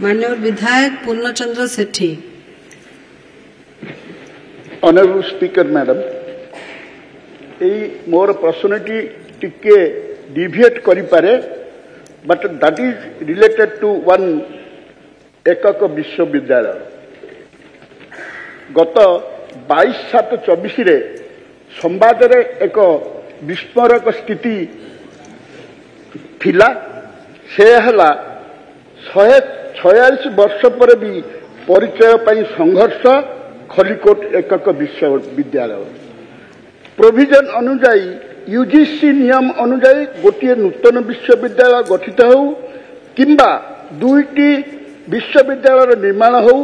माननीय विधायक Purnachandra Sethi. Honourable speaker madam, मोर प्रश्न टी डिविएट करिपारे, but that is related to one एकक विश्वविद्यालय। गत 22/7/24 संवाद रे एक विस्मरक स्थिति थिला। से हला 146 वर्ष पर भी परिचय पाई संघर्ष खलिकोट एकक विश्वविद्यालय प्रोविजन अनुजाई यूजीसी नियम अनुजाई गोटे नूतन विश्वविद्यालय गठित हो किंबा दुईटी विश्वविद्यालय निर्माण हो,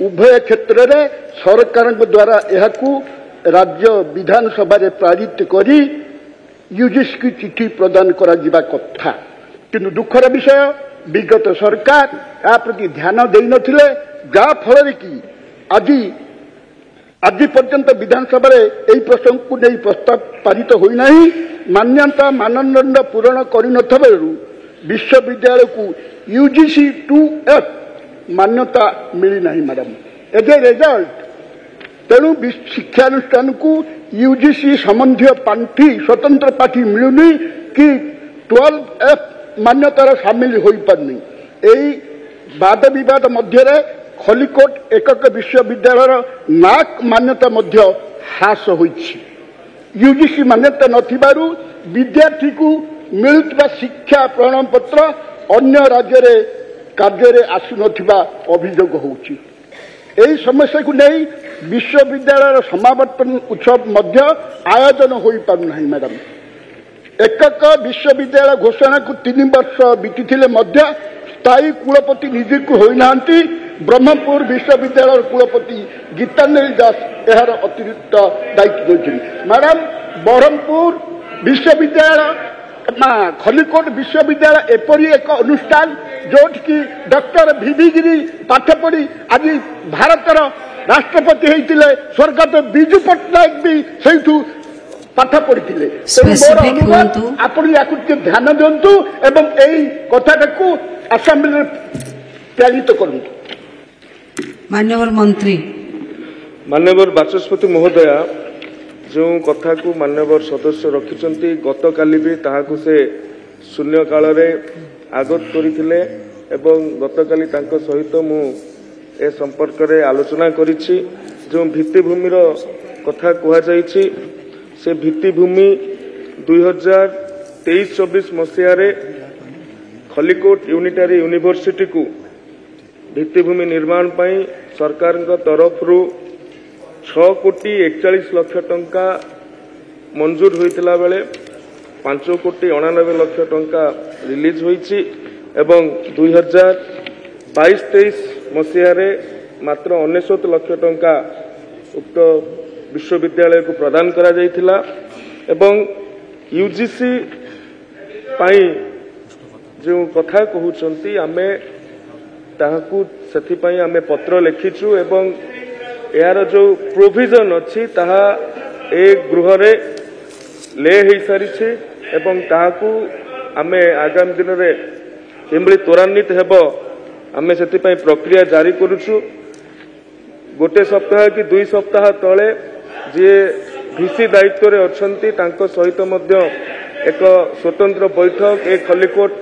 उभय क्षेत्र में सरकार द्वारा यह राज्य विधानसभा पारित करी यूजीसी की चिठी प्रदान करा जिबा कथा। किंतु दुखर विषय विगत सरकार या प्रति ध्यान दे नथिले, जा फल कि आज पर्यंत विधानसभा यही प्रसंग को नहीं प्रस्ताव पारित होना। मान्यता मानदंड पूरण कर विश्वविद्यालय को यूजीसी 2F मान्यता मिली नहीं मैडम। एज ए रिजल्ट तेणु शिक्षानुष्ठान को यूजीसी संबंधी पांठी स्वतंत्र पाठी मिलुनी कि 12F मान्यतार सामिल हो पारनी। यही वाद विवाद मध्य खलिकोट एकक विश्वविद्यालय नाक मान्यता मध्य ह्रास होइछि। यूजीसी मान्यता नथिबारु विद्यार्थी को मिलुवा शिक्षा प्रमाण पत्र अन्य राज्य रे कार्य रे आसु नथिबा अभियोग होउछि। एही समस्या को नहीं विश्वविद्यालय समावर्तन उत्सव मध्य आयोजन हो पारु नहीं मैडम। एकक विश्वविद्यालय घोषणा को 3 वर्ष बीती स्थायी कुलपति नियुक्त होना। ब्रह्मपुर विश्वविद्यालय कुलपति गीतांजलि दास यार अतिरिक्त दायित्व देते। मैडम ब्रह्मपुर विश्वविद्यालय खलिकोट विश्वविद्यालय एपरी एक अनुष्ठान जोटि डॉक्टर VV गिरी पाठ पढ़ी आज भारतर राष्ट्रपति होते स्वर्गत विजु पट्टनायक भी से पाठ पढ़ी। आपण या ध्यान दिंतु एवं यही कथा को असेंबली प्रेरित करूँ। माननीय मंत्री माननीय बाचस्पति महोदया, जो कथा को माननीय सदस्य रखिंट गत काली भी ताहाकु से शून्य काल रे आगत करथिले एवं गत काली तांको सहित मु ए संपर्क रे आलोचना करिछि। जो भित्तिभूमि रो कथा कुहा जाइछि से भित्तिभूमि 2023-24 मसीह रे खलिकोट यूनिटारी यूनिवर्सिटी को भित्तिभूमि निर्माण पाई सरकार तरफ 6,41 टंका मंजूर होइतिला बेले 5,99 टंका रिलीज होइछि एवं 2022-23 मसीह रे मात्र 69 लाख टंका उक्त विश्वविद्यालय को प्रदान करा जाइथिला एवं यूजीसी पाई जो कथा कहउचंती आमे ताहाकू सेथिपाई आमे पत्र लिखिछु एवं यार जो प्रोविजन अच्छी ताहा एक गृह रे ले ही सारिछे एवं ताहाकू आमे आगामी दिन रे एमबे त्वरान्वित हेबो आमे सेथिपाई प्रक्रिया जारी करूछु। गोटे सप्ताह कि 2 सप्ताह तले जे VC दायित्व रे अछंती तांको सहित मध्य एक स्वतंत्र बैठक ए खलिकोट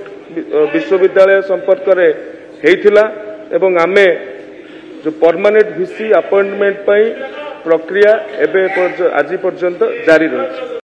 विश्वविद्यालय संपर्क रे हेइथिला एवं आमे जो परमानेंट VC अपॉइंटमेंट पाई प्रक्रिया एबे आज पर्यंत जारी रही।